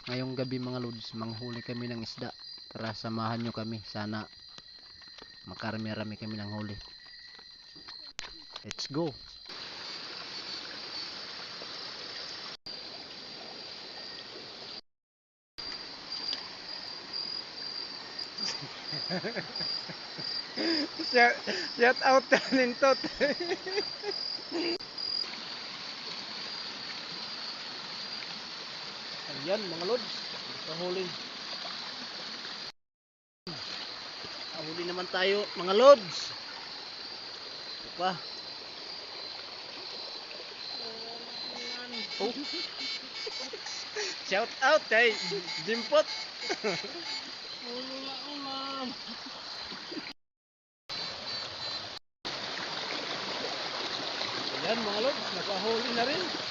Ngayong gabi mga lods, manghuli kami ng isda. Tara, samahan nyo kami. Sana makarami-rami kami ng huli. Let's go! Shout out Nintot. Ayan mga lods, kahuli. Kahuli naman tayo mga lods. Ito pa. Oh. Shout out kay Jimpot. Ayan mga lods, nakahuli na rin.